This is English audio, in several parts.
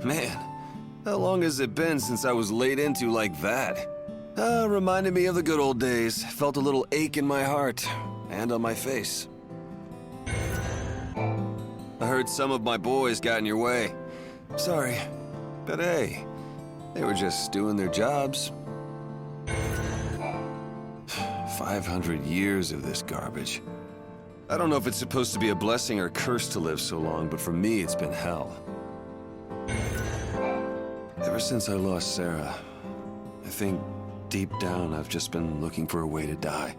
Man, how long has it been since I was laid into like that? Reminded me of the good old days. Felt a little ache in my heart and on my face. I heard some of my boys got in your way. Sorry, but hey, they were just doing their jobs. 500 years of this garbage. I don't know if it's supposed to be a blessing or a curse to live so long, but for me, it's been hell. Ever since I lost Sarah, I think deep down I've just been looking for a way to die.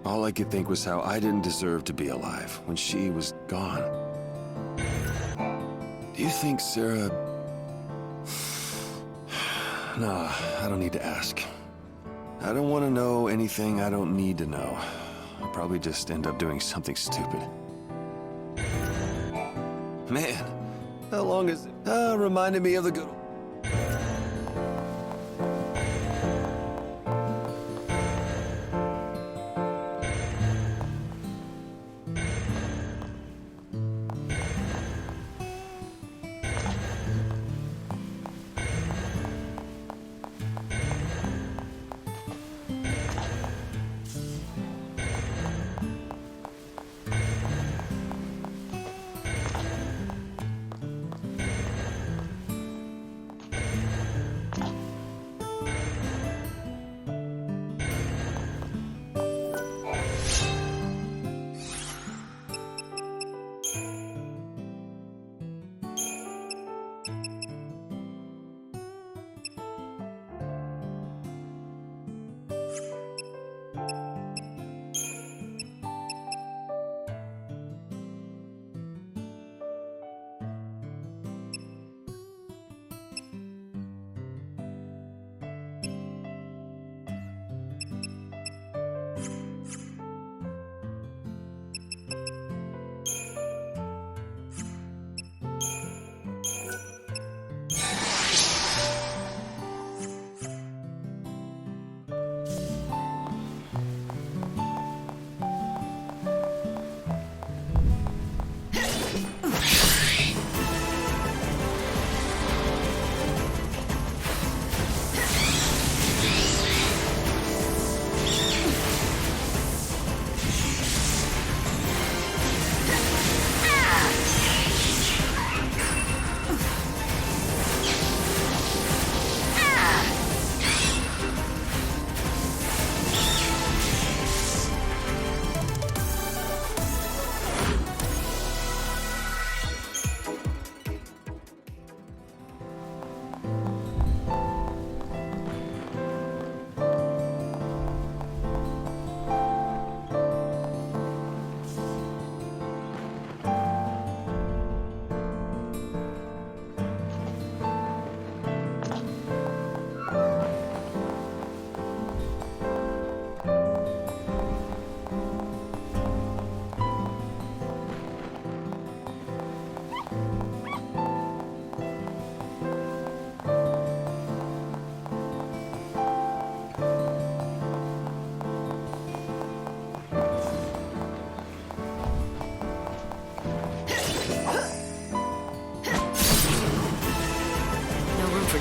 All I could think was how I didn't deserve to be alive when she was gone. Do you think Sarah... Nah, I don't need to ask. I don't want to know anything I don't need to know. I'll probably just end up doing something stupid. Man, how long is it? Reminded me of the good...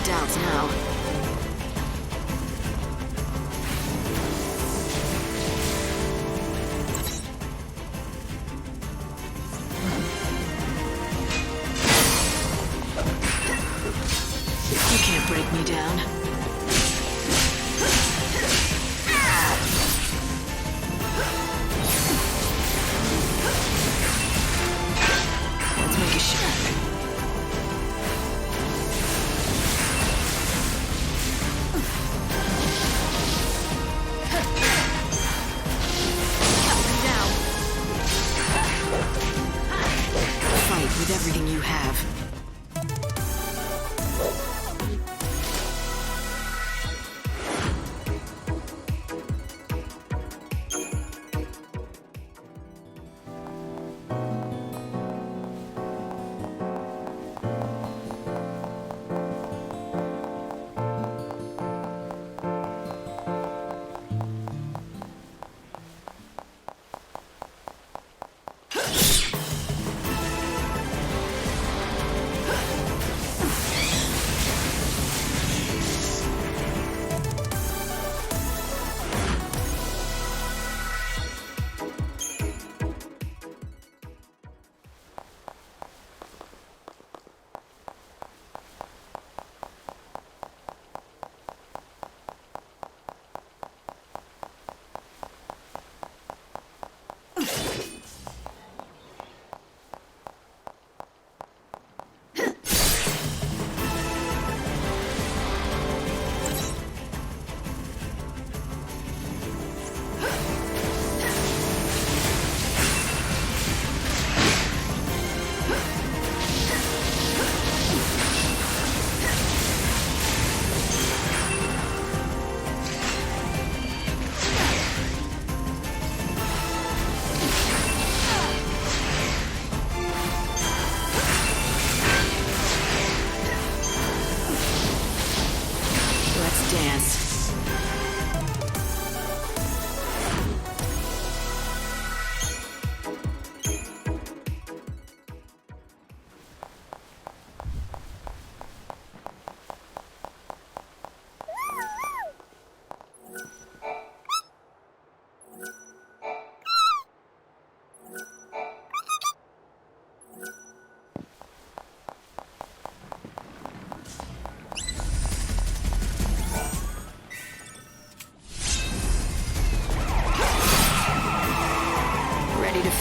Doubts now. You can't break me down. Let's make a shot. With everything you have.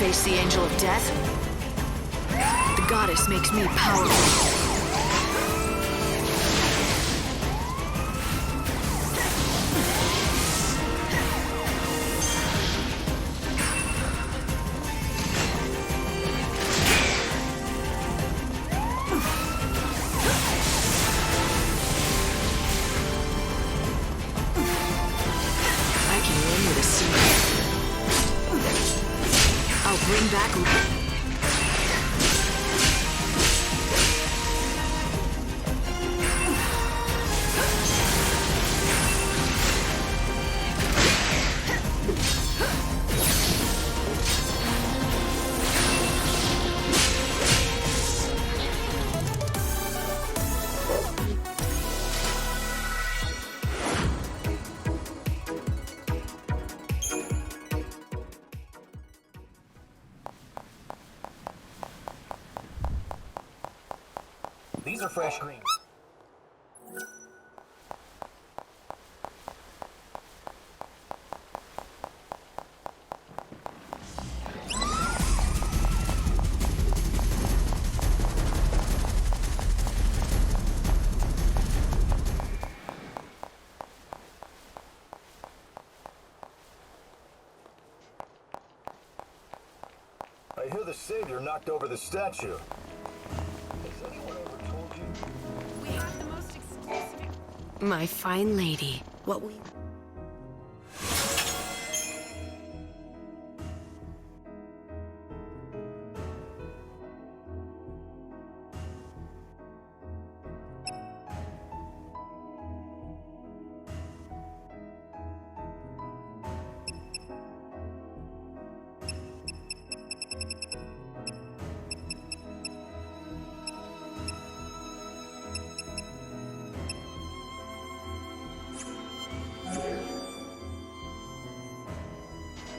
face the Angel of Death? The goddess makes me powerful. Bring back... These are fresh greens. I hear the Savior knocked over the statue. Has anyone ever told you? We have the most exclusive... My fine lady, what will you...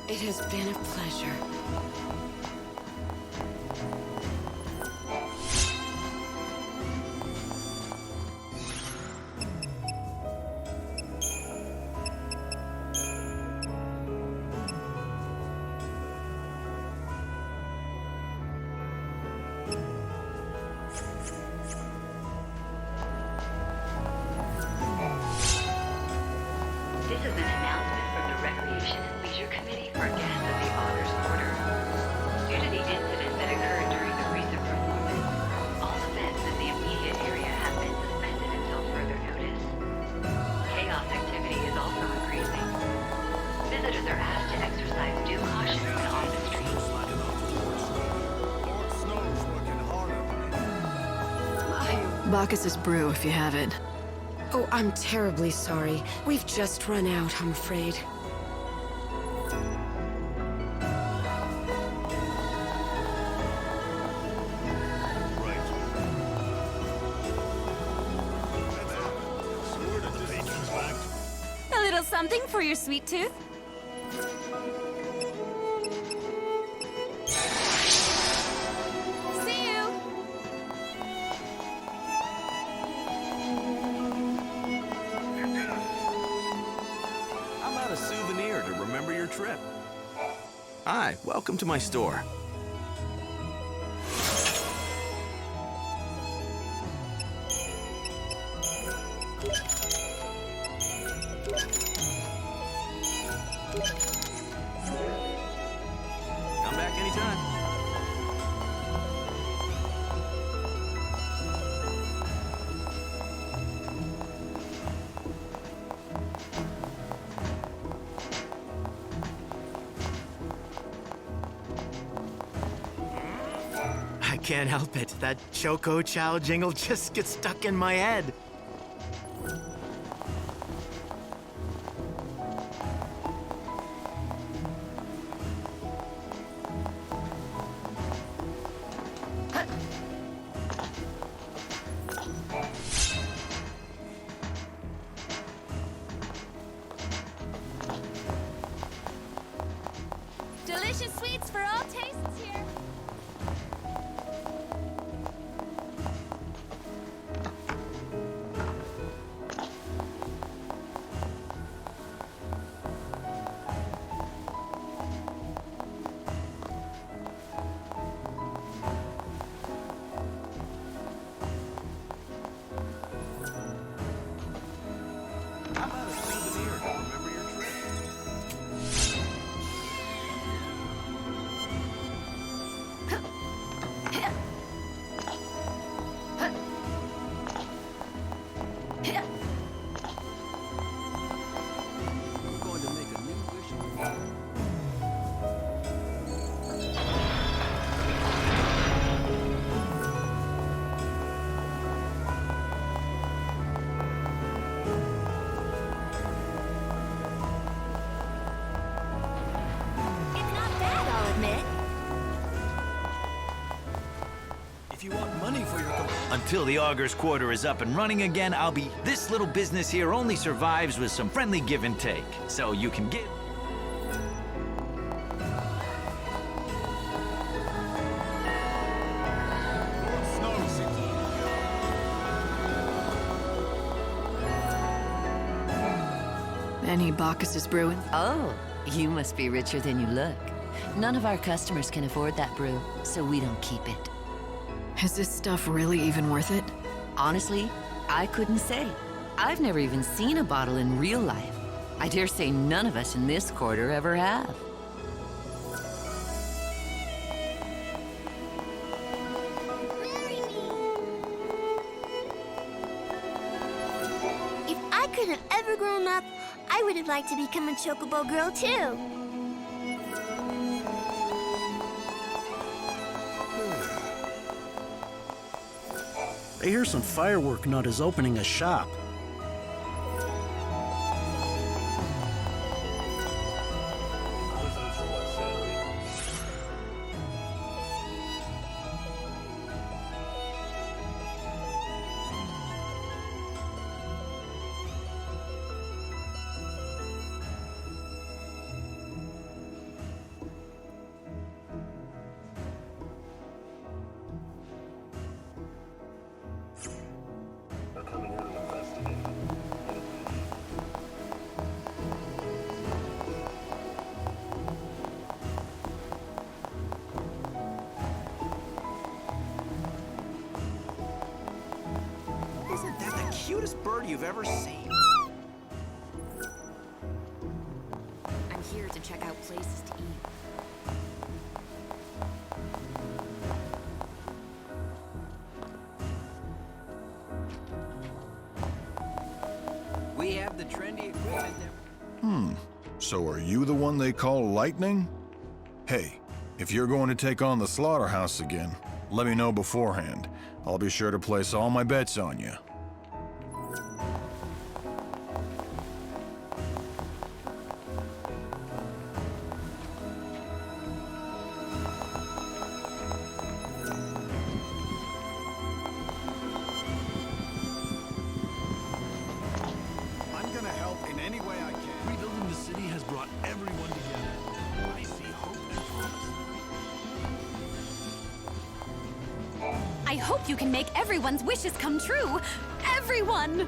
It has been a pleasure. This is an announcement from the Recreation and Leisure Committee for guests of the Author's Order. Due to the incident that occurred during the recent performance, all events in the immediate area have been suspended until further notice. Chaos activity is also increasing. Visitors are asked to exercise due caution when on the streets. Bacchus's brew, if you have it. Oh, I'm terribly sorry. We've just run out, I'm afraid. A little something for your sweet tooth? See you! How about a souvenir to remember your trip? Hi, welcome to my store. Come back anytime. I can't help it. That Choco Chow jingle just gets stuck in my head. Delicious sweets for all tastes here. Until the Augur's Quarter is up and running again, this little business here only survives with some friendly give and take. So you can give... Any Bacchus's brewing? Oh, you must be richer than you look. None of our customers can afford that brew, so we don't keep it. Is this stuff really even worth it? Honestly, I couldn't say. I've never even seen a bottle in real life. I dare say none of us in this quarter ever have. If I could have ever grown up, I would have liked to become a chocobo girl, too. I hear some firework nut is opening a shop. Isn't that the cutest bird you've ever seen? I'm here to check out places to eat. We have the trendy equipment that... So are you the one they call Lightning? Hey, if you're going to take on the slaughterhouse again, let me know beforehand. I'll be sure to place all my bets on you. I'm gonna help in any way I can. Rebuilding the city has brought everyone together. I see hope and promise. I hope you can make everyone's wishes come true. Everyone!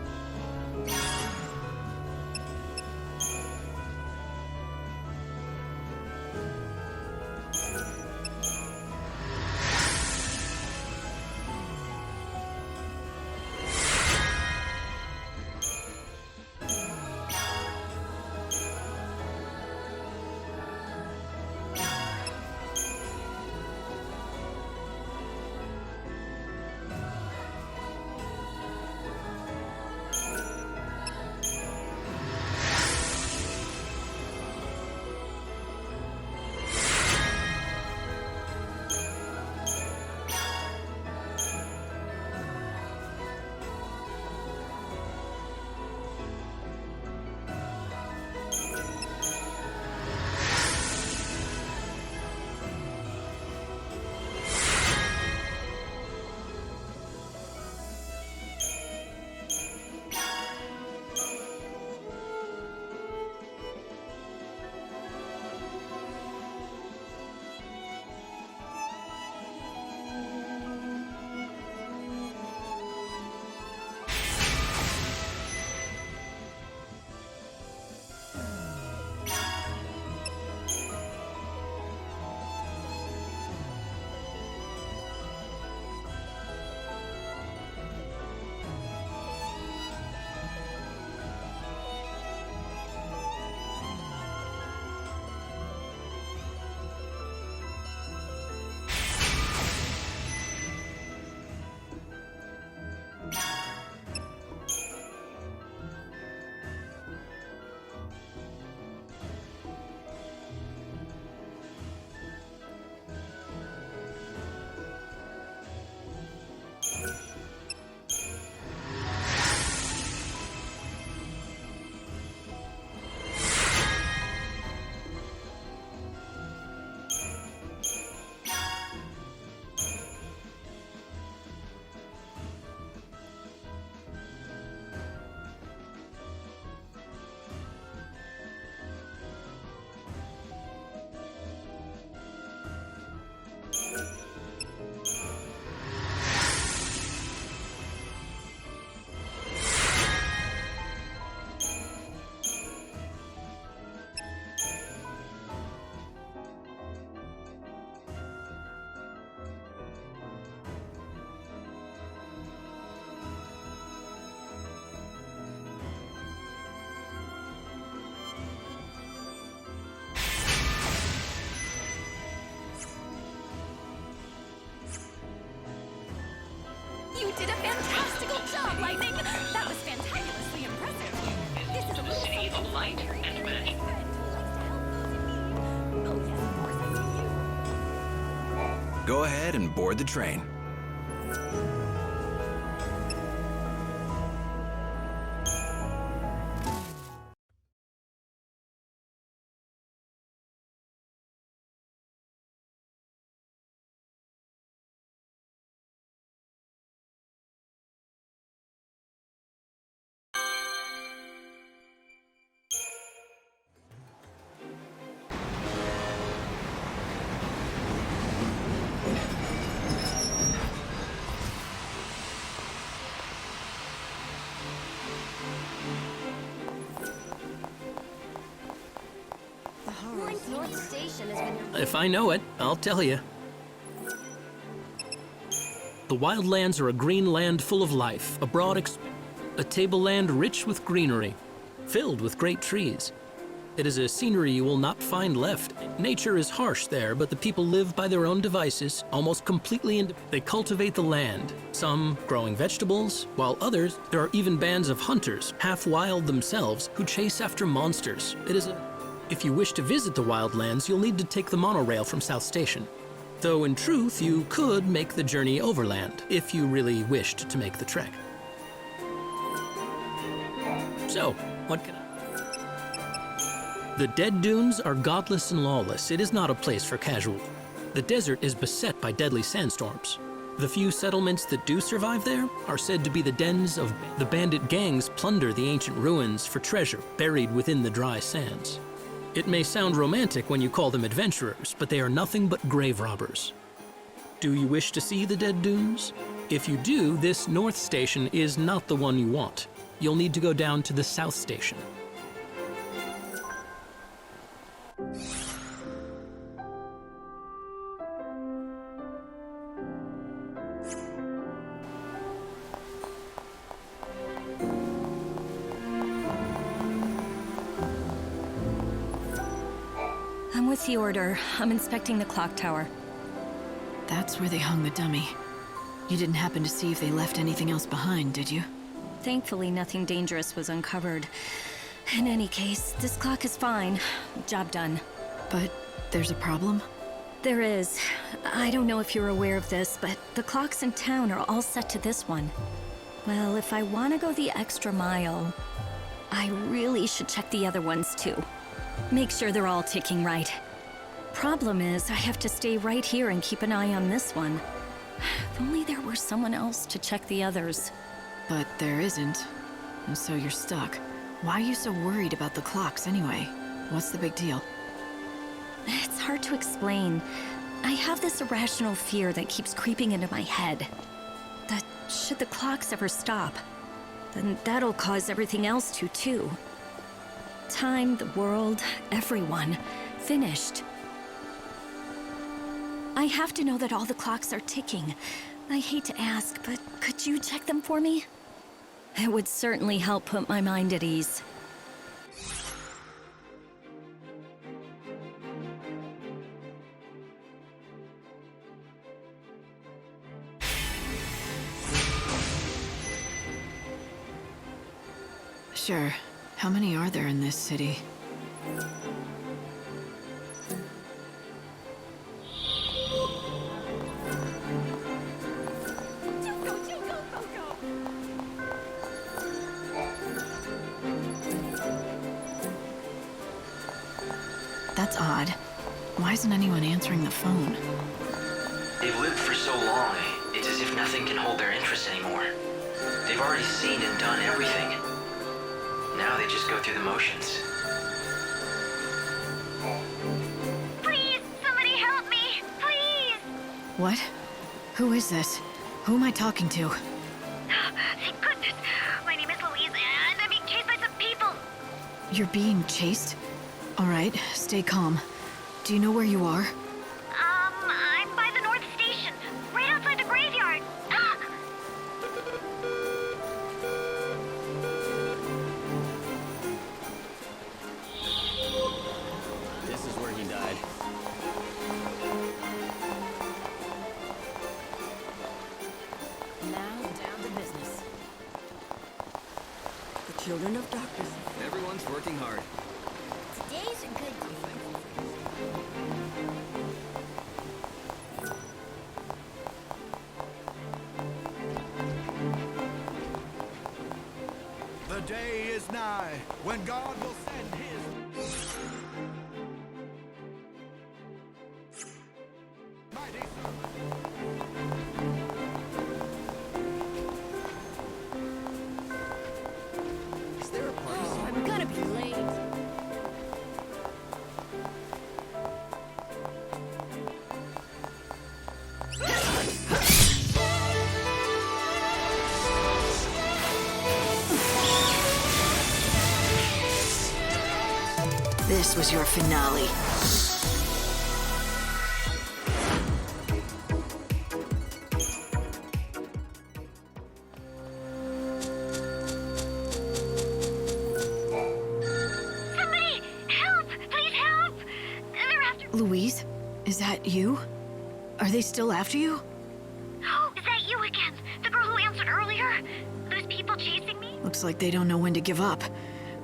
did a fantastical job, Lightning! That was fantabulously impressive. This is a little City of Light and Magic. Oh, yes, of course, I see you. Go ahead and board the train. North Station has been... If I know it, I'll tell you. The Wildlands are a green land full of life, a tableland rich with greenery, filled with great trees. It is a scenery you will not find left. Nature is harsh there, but the people live by their own devices, almost completely independent. They cultivate the land, some growing vegetables, while others, there are even bands of hunters, half wild themselves, who chase after monsters. If you wish to visit the Wildlands, you'll need to take the monorail from South Station. Though in truth, you could make the journey overland, if you really wished to make the trek. So, what can I... The Dead Dunes are godless and lawless. It is not a place for casual. The desert is beset by deadly sandstorms. The few settlements that do survive there are said to be the dens of the bandit gangs plunder the ancient ruins for treasure buried within the dry sands. It may sound romantic when you call them adventurers, but they are nothing but grave robbers. Do you wish to see the Dead Dunes? If you do, this North Station is not the one you want. You'll need to go down to the South Station. I'm with the order. I'm inspecting the clock tower. That's where they hung the dummy. You didn't happen to see if they left anything else behind, did you? Thankfully, nothing dangerous was uncovered. In any case, this clock is fine. Job done. But there's a problem? There is. I don't know if you're aware of this, but the clocks in town are all set to this one. Well, if I want to go the extra mile, I really should check the other ones too. Make sure they're all ticking right. Problem is, I have to stay right here and keep an eye on this one. If only there were someone else to check the others. But there isn't, and so you're stuck. Why are you so worried about the clocks anyway? What's the big deal? It's hard to explain. I have this irrational fear that keeps creeping into my head. That should the clocks ever stop, then that'll cause everything else to too. Time, the world, everyone. Finished. I have to know that all the clocks are ticking. I hate to ask, but could you check them for me? It would certainly help put my mind at ease. Sure. How many are there in this city? That's odd. Why isn't anyone answering the phone? They've lived for so long, it's as if nothing can hold their interest anymore. They've already seen and done everything. Now they just go through the motions. Please, somebody help me! Please! What? Who is this? Who am I talking to? Thank goodness! My name is Louise, and I'm being chased by some people! You're being chased? Alright, stay calm. Do you know where you are? I'm by the North Station, right outside the graveyard. This is where he died. Now down. children of darkness. Everyone's working hard. Today's a good day. The day is nigh when God will send his... mighty son. Is there a party? Oh, I'm gonna be late. This was your finale. Somebody! Help! Please help! They're after... Louise, is that you? Are they still after you? Oh, is that you again? The girl who answered earlier? Those people chasing me? Looks like they don't know when to give up.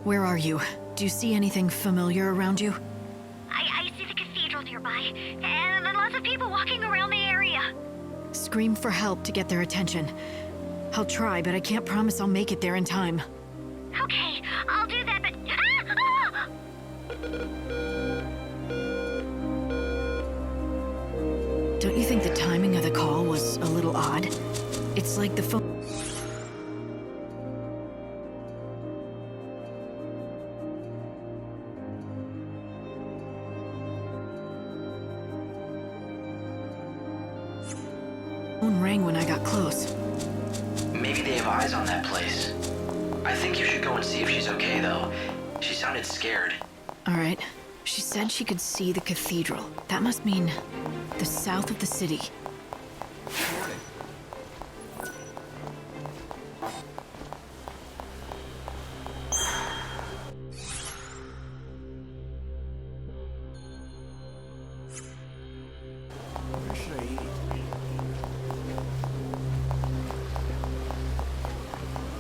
Where are you? Do you see anything familiar around you? I see the cathedral nearby, and then lots of people walking around the area. Scream for help to get their attention. I'll try, but I can't promise I'll make it there in time. Okay, I'll do that, but... Don't you think the timing of the call was a little odd? It's like the phone... phone rang when I got close. Maybe they have eyes on that place. I think you should go and see if she's okay, though. She sounded scared. All right. She said she could see the cathedral. That must mean the south of the city. Where should I eat?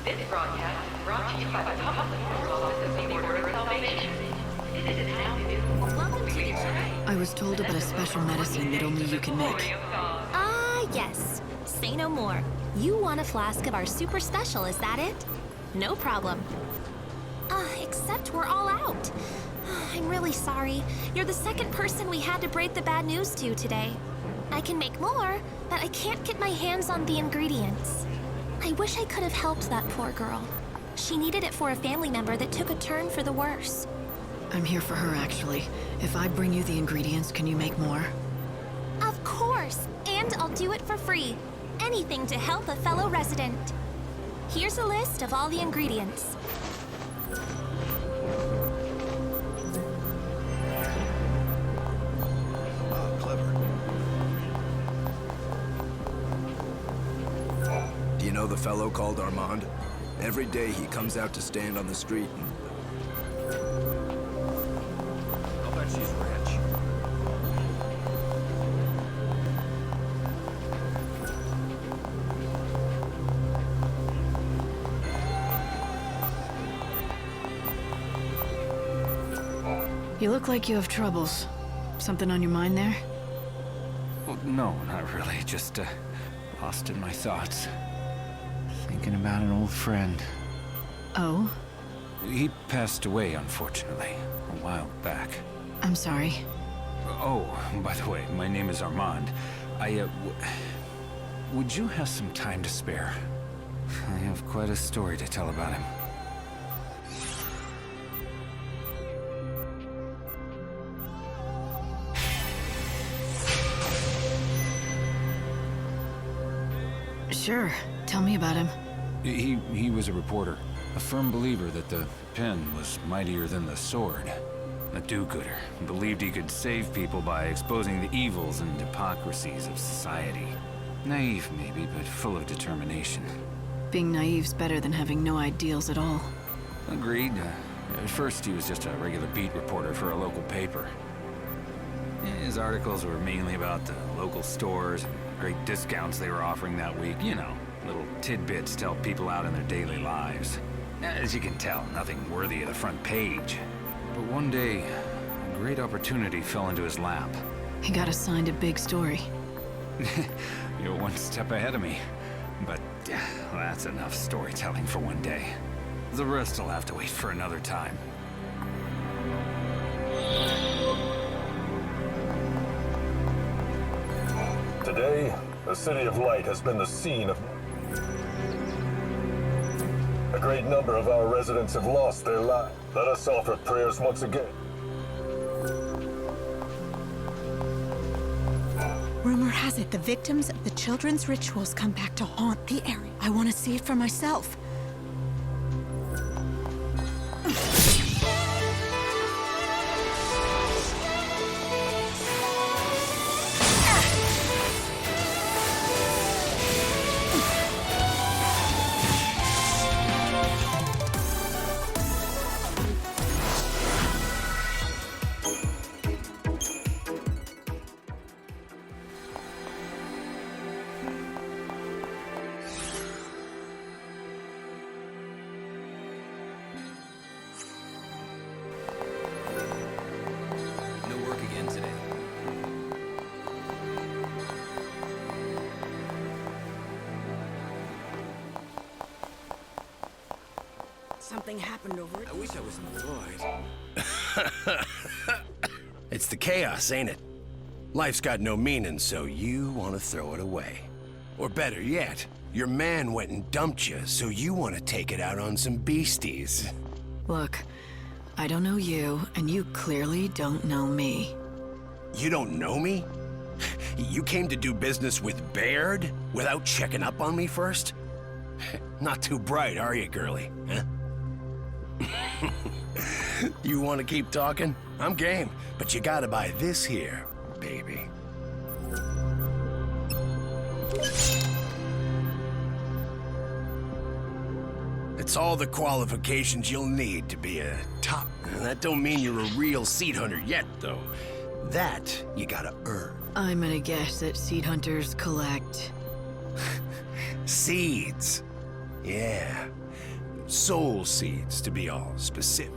This broadcast is brought to you by the Public Office of the Order of Salvation. It is now new. Welcome to the I was told about a special medicine that only you can make. Ah, yes. Say no more. You want a flask of our super special, is that it? No problem. Except we're all out. I'm really sorry. You're the second person we had to break the bad news to today. I can make more, but I can't get my hands on the ingredients. I wish I could have helped that poor girl. She needed it for a family member that took a turn for the worse. I'm here for her, actually. If I bring you the ingredients, can you make more? Of course, and I'll do it for free. Anything to help a fellow resident. Here's a list of all the ingredients. Oh, clever. Do you know the fellow called Armand? Every day he comes out to stand on the street and... I'll bet she's rich. You look like you have troubles. Something on your mind there? Well, no, not really. Just, lost in my thoughts. Thinking about an old friend. Oh? He passed away, unfortunately, a while back. I'm sorry. Oh, by the way, my name is Armand. Would you have some time to spare? I have quite a story to tell about him. Sure. Tell me about him. He was a reporter. A firm believer that the pen was mightier than the sword. A do-gooder. Believed he could save people by exposing the evils and hypocrisies of society. Naive, maybe, but full of determination. Being naive's better than having no ideals at all. Agreed. At first, he was just a regular beat reporter for a local paper. His articles were mainly about the local stores and great discounts they were offering that week. You know, little tidbits to help people out in their daily lives. As you can tell, nothing worthy of the front page. But one day, a great opportunity fell into his lap. He got assigned a big story. You're one step ahead of me. But that's enough storytelling for one day. The rest will have to wait for another time. Today, the City of Light has been the scene of... A great number of our residents have lost their lives. Let us offer prayers once again. Rumor has it the victims of the children's rituals come back to haunt the area. I want to see it for myself. No work again today. Something happened over it. I wish I was employed. It's the chaos, ain't it? Life's got no meaning, so you want to throw it away. Or better yet, your man went and dumped you, so you want to take it out on some beasties. Look, I don't know you, and you clearly don't know me. You don't know me? You came to do business with Baird without checking up on me first? Not too bright, are you, girlie? Huh? You want to keep talking? I'm game, but you gotta buy this here, baby. It's all the qualifications you'll need to be a top. That don't mean you're a real seed hunter yet, though. That you gotta earn. I'm gonna guess that seed hunters collect... Seeds. Yeah. Soul seeds, to be all specific.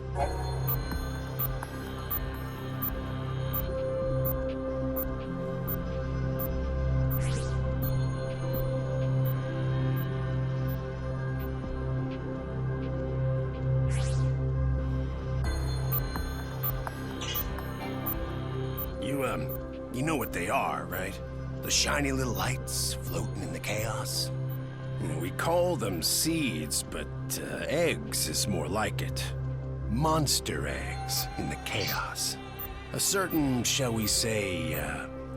You know what they are, right? The shiny little lights floating in the chaos? We call them seeds, but eggs is more like it. Monster eggs in the chaos. A certain, shall we say,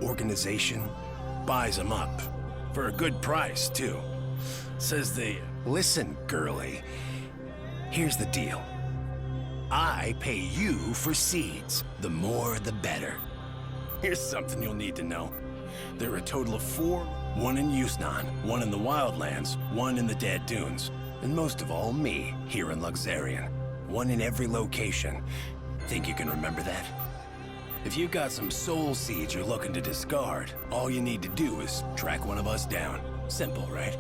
organization buys them up. For a good price, too. Says they, listen, girlie, here's the deal. I pay you for seeds. The more, the better. Here's something you'll need to know. There are a total of 4, one in Yusnaan, one in the Wildlands, one in the Dead Dunes, and most of all, me, here in Luxerion. One in every location. Think you can remember that? If you've got some soul seeds you're looking to discard, all you need to do is track one of us down. Simple, right?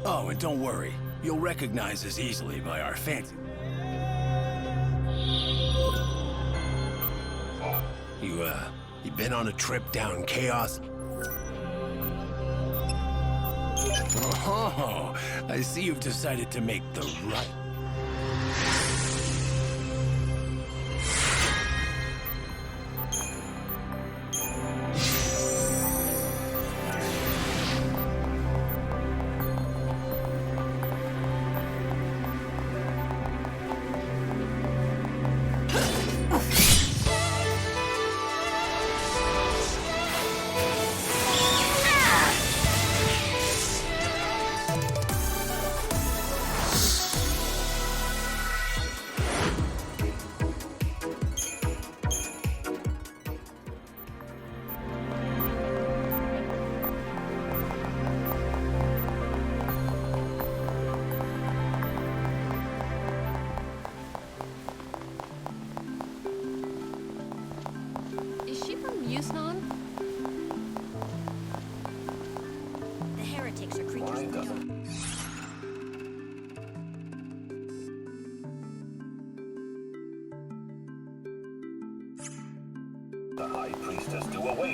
Oh, and don't worry, you'll recognize us easily by our fancy... You been on a trip down Chaos? Oh, I see you've decided to make the right...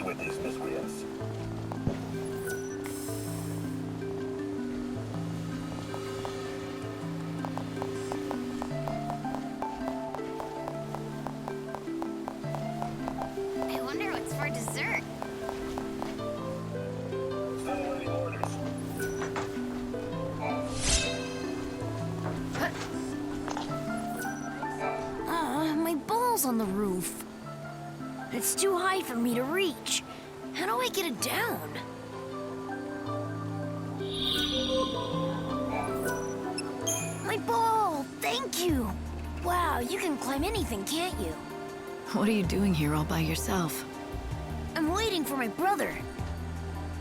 deal with these miscreants. I wonder what's for dessert. Still awaiting orders. My ball's on the roof. It's too high for me to reach. How do I get it down? My ball! Thank you! Wow, you can climb anything, can't you? What are you doing here all by yourself? I'm waiting for my brother.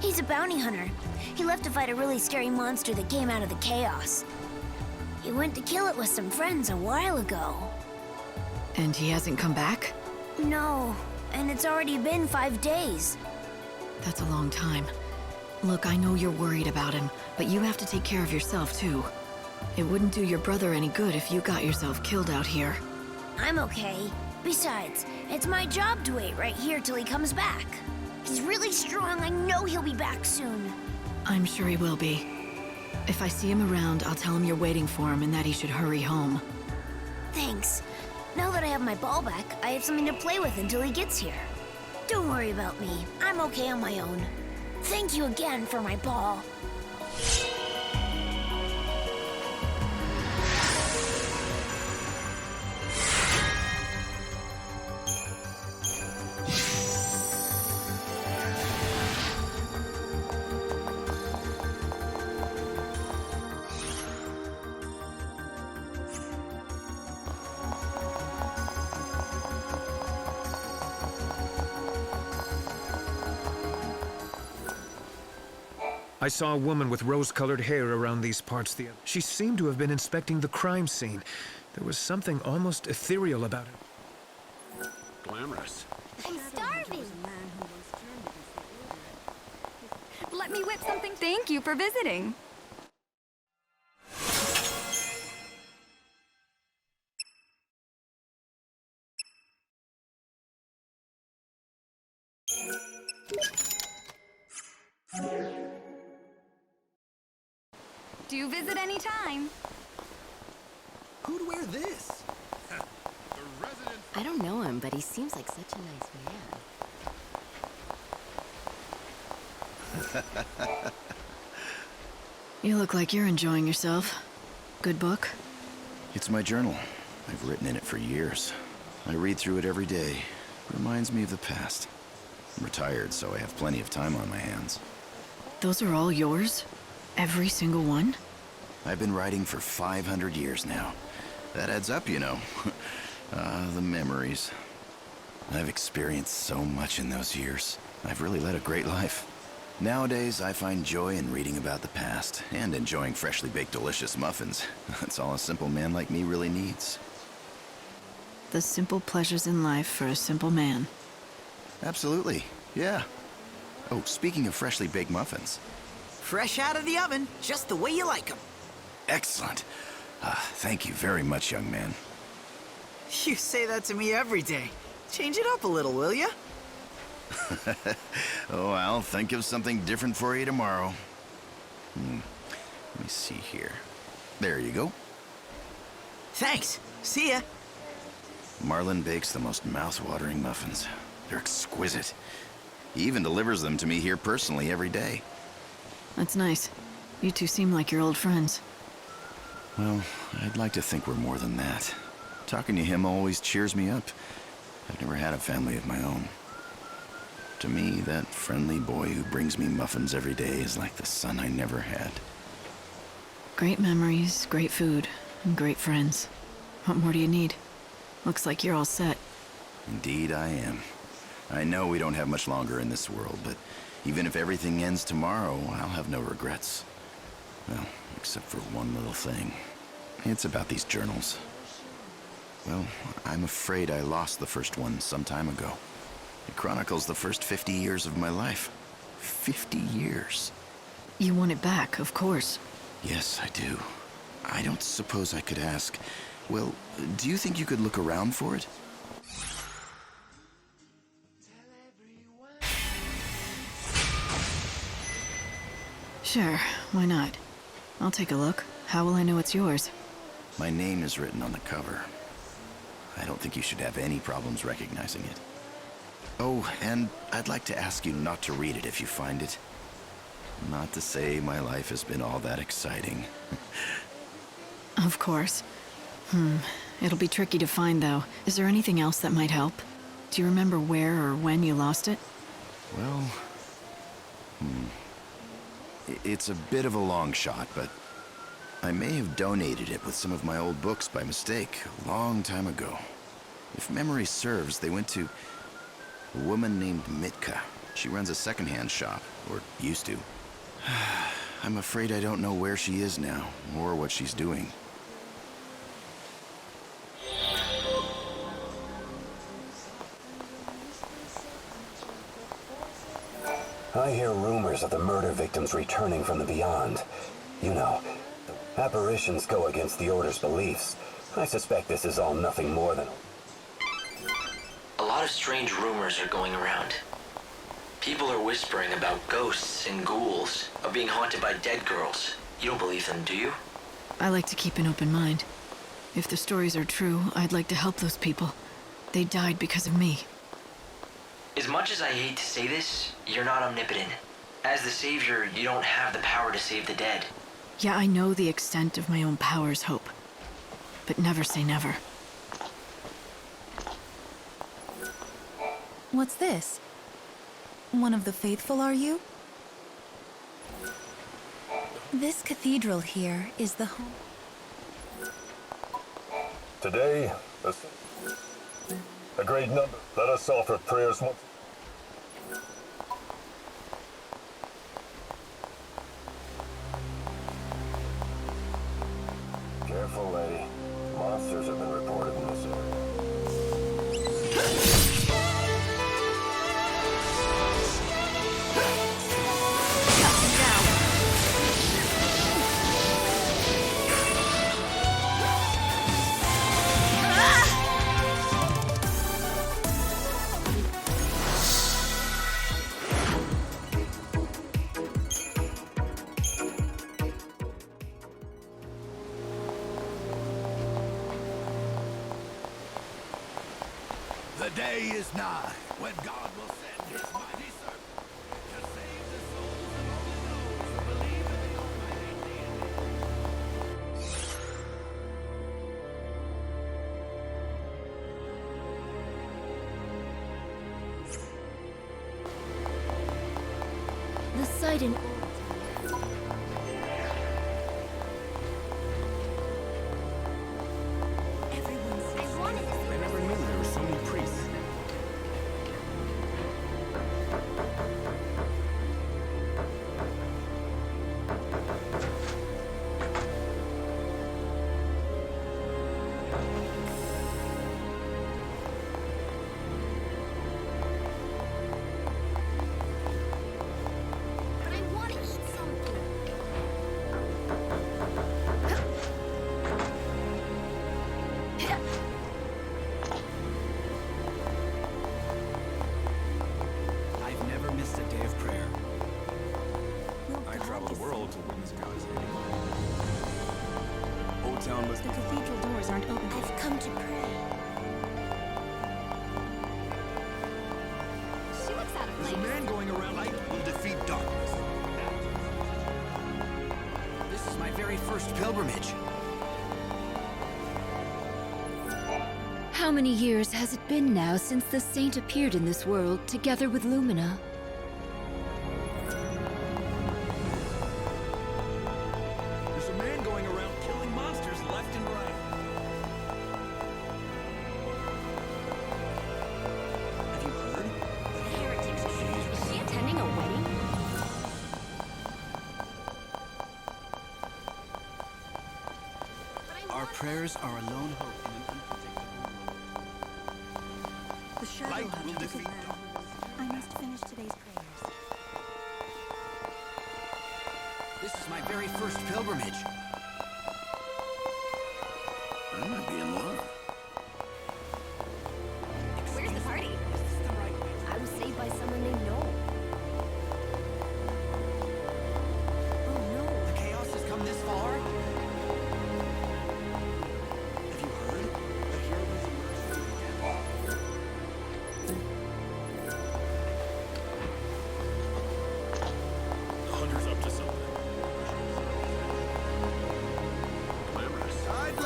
He's a bounty hunter. He left to fight a really scary monster that came out of the chaos. He went to kill it with some friends a while ago. And he hasn't come back? No, and it's already been 5 days. That's a long time. Look, I know you're worried about him, but you have to take care of yourself too. It wouldn't do your brother any good if you got yourself killed out here. I'm okay. Besides, it's my job to wait right here till he comes back. He's really strong. I know he'll be back soon. I'm sure he will be. If I see him around, I'll tell him you're waiting for him and that he should hurry home. Thanks. Now that I have my ball back, I have something to play with until he gets here. Don't worry about me. I'm okay on my own. Thank you again for my ball. I saw a woman with rose-colored hair around these parts She seemed to have been inspecting the crime scene. There was something almost ethereal about it. Glamorous. I'm starving. Let me whip something. Thank you for visiting. Do visit any time. Who'd wear this? I don't know him, but he seems like such a nice man. You look like you're enjoying yourself. Good book? It's my journal. I've written in it for years. I read through it every day. It reminds me of the past. I'm retired, so I have plenty of time on my hands. Those are all yours? Every single one? I've been writing for 500 years now. That adds up, you know. The memories. I've experienced so much in those years. I've really led a great life. Nowadays, I find joy in reading about the past and enjoying freshly baked delicious muffins. That's all a simple man like me really needs. The simple pleasures in life for a simple man. Absolutely, yeah. Oh, speaking of freshly baked muffins. Fresh out of the oven, just the way you like them. Excellent. Thank you very much, young man. You say that to me every day. Change it up a little, will ya? Oh, I'll think of something different for you tomorrow. Let me see here. There you go. Thanks. See ya. Marlin bakes the most mouth-watering muffins. They're exquisite. He even delivers them to me here personally every day. That's nice. You two seem like you're old friends. Well, I'd like to think we're more than that. Talking to him always cheers me up. I've never had a family of my own. To me, that friendly boy who brings me muffins every day is like the son I never had. Great memories, great food, and great friends. What more do you need? Looks like you're all set. Indeed I am. I know we don't have much longer in this world, but even if everything ends tomorrow, I'll have no regrets. Well, except for one little thing. It's about these journals. Well, I'm afraid I lost the first one some time ago. It chronicles the first 50 years of my life. 50 years. You want it back, of course. Yes, I do. I don't suppose I could ask. Well, do you think you could look around for it? Sure, why not? I'll take a look. How will I know it's yours? My name is written on the cover. I don't think you should have any problems recognizing it. Oh, and I'd like to ask you not to read it if you find it. Not to say my life has been all that exciting. Of course. It'll be tricky to find, though. Is there anything else that might help? Do you remember where or when you lost it? Well... It's a bit of a long shot, but I may have donated it with some of my old books by mistake a long time ago. If memory serves, they went to a woman named Mitka. She runs a secondhand shop, or used to. I'm afraid I don't know where she is now, or what she's doing. I hear rumors of the murder victims returning from the beyond. You know, apparitions go against the Order's beliefs. I suspect this is all nothing more than... A lot of strange rumors are going around. People are whispering about ghosts and ghouls, of being haunted by dead girls. You don't believe them, do you? I like to keep an open mind. If the stories are true, I'd like to help those people. They died because of me. As much as I hate to say this, you're not omnipotent. As the Savior, you don't have the power to save the dead. Yeah, I know the extent of my own powers, Hope. But never say never. What's this? One of the faithful, are you? This cathedral here is the home. Today, a great number. Let us offer prayers once. Careful, lady. Monsters have been reported in this area. The day is nigh when God will send his mighty servant to save the souls of only those who believe in the Almighty The site in... I never knew there were so many priests. But I want to eat something. I've never missed a day of prayer. I travel the world to witness God's hand. Old Town was... The cathedral doors aren't open. I've come to pray. She looks out of There's a place. man going around light will defeat darkness. This is my very first pilgrimage. How many years has it been now since the Saint appeared in this world together with Lumina? There's a man going around killing monsters left and right. Have you heard? The heretics. Is she attending a wedding? Our prayers are a lone hope in an unpredictable The shadow Light has will taken defeat land. I must finish today's prayers. This is my very first pilgrimage. I might be in love. Where's the party? I was saved by someone named Noel.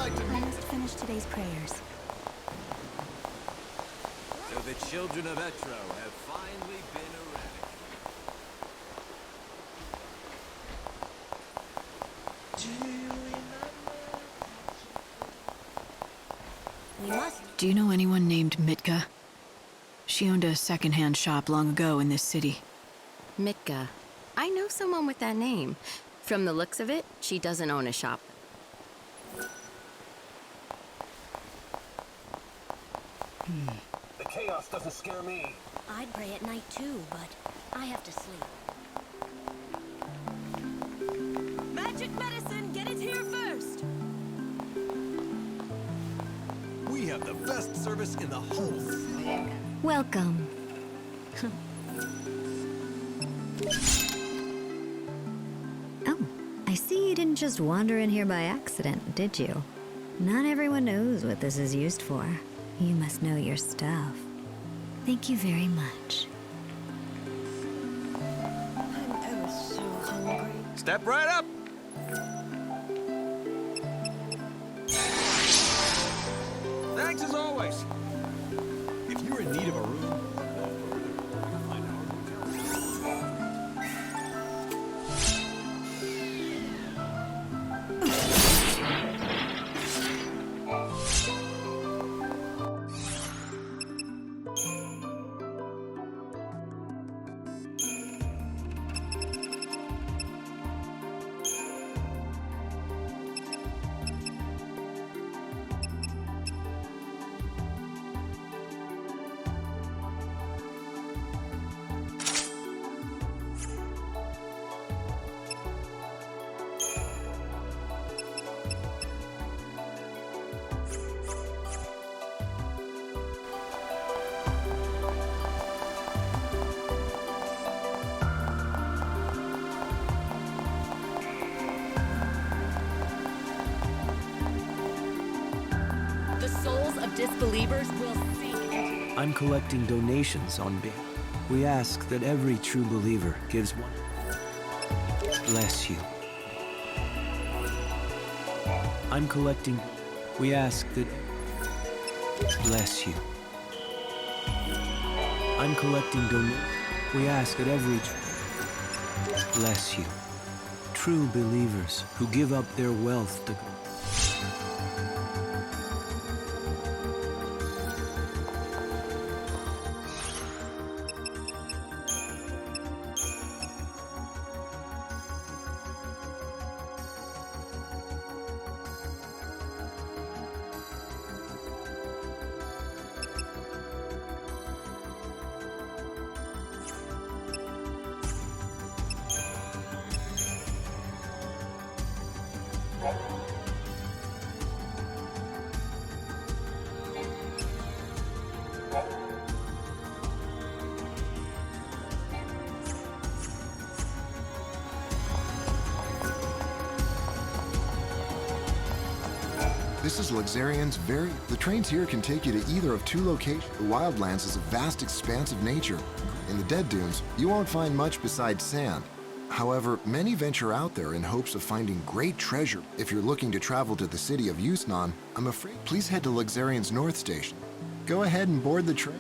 like to meet. Almost finished today's prayers. So the children of Etro have finally been Do you know anyone named Mitka? She owned a second-hand shop long ago in this city. Mitka. I know someone with that name. From the looks of it, she doesn't own a shop. The chaos doesn't scare me. I'd pray at night too, but I have to sleep. Magic medicine, get it here first! We have the best service in the whole city. Welcome. Oh, I see you didn't just wander in here by accident, did you? Not everyone knows what this is used for. You must know your stuff. Thank you very much. I'm ever so hungry. Step right up. Thanks as always. If you're in need of a room, The souls of disbelievers will seek into... I'm collecting donations on behalf. We ask that every true believer gives one. Bless you. I'm collecting. We ask that. Bless you. I'm collecting donations. We ask that every. Bless you. True believers who give up their wealth to. This is Luxerion's The trains here can take you to either of two locations. The Wildlands is a vast expanse of nature. In the Dead Dunes, you won't find much besides sand. However, many venture out there in hopes of finding great treasure. If you're looking to travel to the city of Yusnaan, I'm afraid please head to Luxerion's North Station. Go ahead and board the train.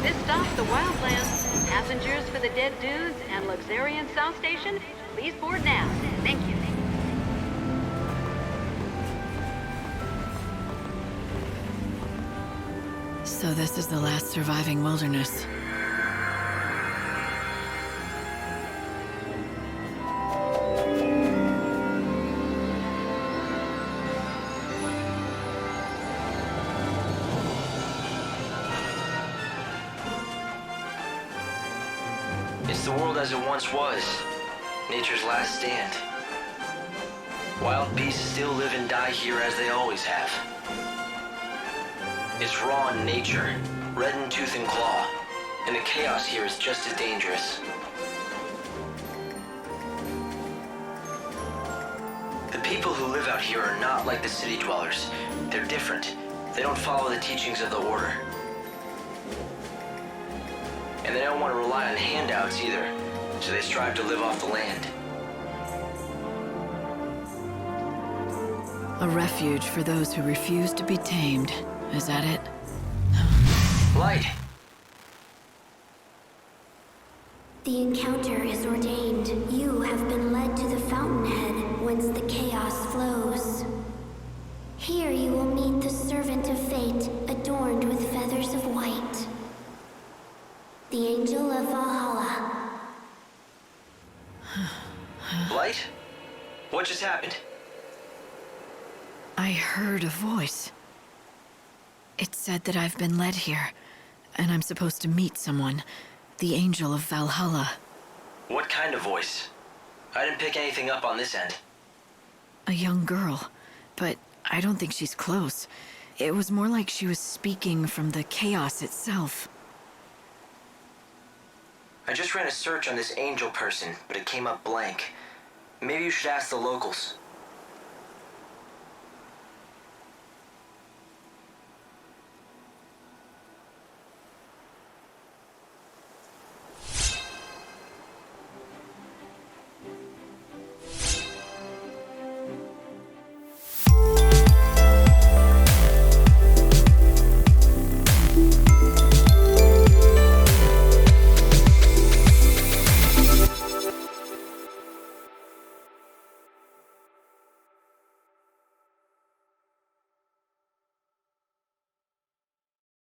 This stops the Wildlands. Passengers for the Dead Dunes and Luxerion South Station, please board now. Thank you. So this is the last surviving wilderness. It's the world as it once was. Nature's last stand. Wild beasts still live and die here as they always have. It's raw in nature, red in tooth and claw, and the chaos here is just as dangerous. The people who live out here are not like the city dwellers. They're different. They don't follow the teachings of the Order. And they don't want to rely on handouts either, so they strive to live off the land. A refuge for those who refuse to be tamed. Is that it? Light! The encounter is ordained. You have been led to the fountainhead, whence the chaos flows. Here you will meet the servant of fate, adorned with feathers of white. The angel of Valhalla. Light? What just happened? I heard a voice. It said that I've been led here, and I'm supposed to meet someone. The angel of Valhalla. What kind of voice? I didn't pick anything up on this end. A young girl, but I don't think she's close. It was more like she was speaking from the chaos itself. I just ran a search on this angel person, but it came up blank. Maybe you should ask the locals.